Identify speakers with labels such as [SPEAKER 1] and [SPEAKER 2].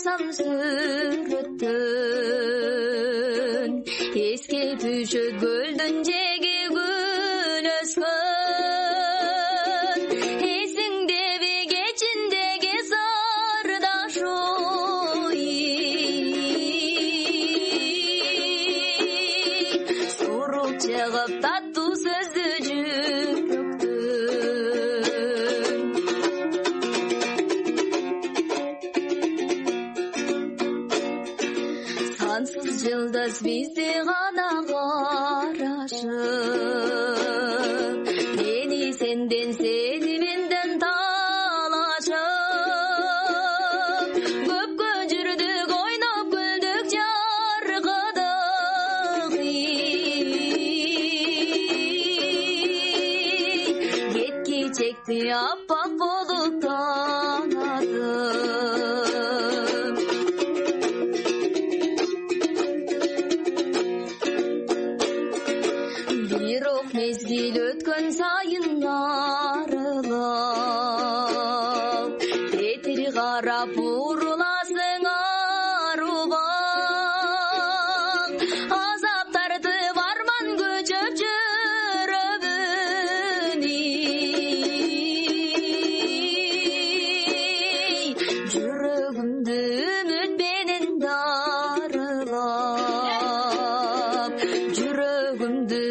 [SPEAKER 1] Салсам сүрөттөн эске түшөт көлдүн жеги күн өскөн эсиңдеби кечиндеги сырдаш ой сурук чыгып таттуу сөздү жүрөктөн сансыз жылдыз бизди гана карашып мени сенден сени менден талашып көпкө жүрдүк ойноп күлдүк жаркыдык кетки чекти аппак болуп таанадым бирок мезгил өткөн сайын арылып бетири карап уруласың арубак азап тартып арман көчөп жүрөбүн жүрөгүмдү үмүт менен дарылап жүрөгүмдү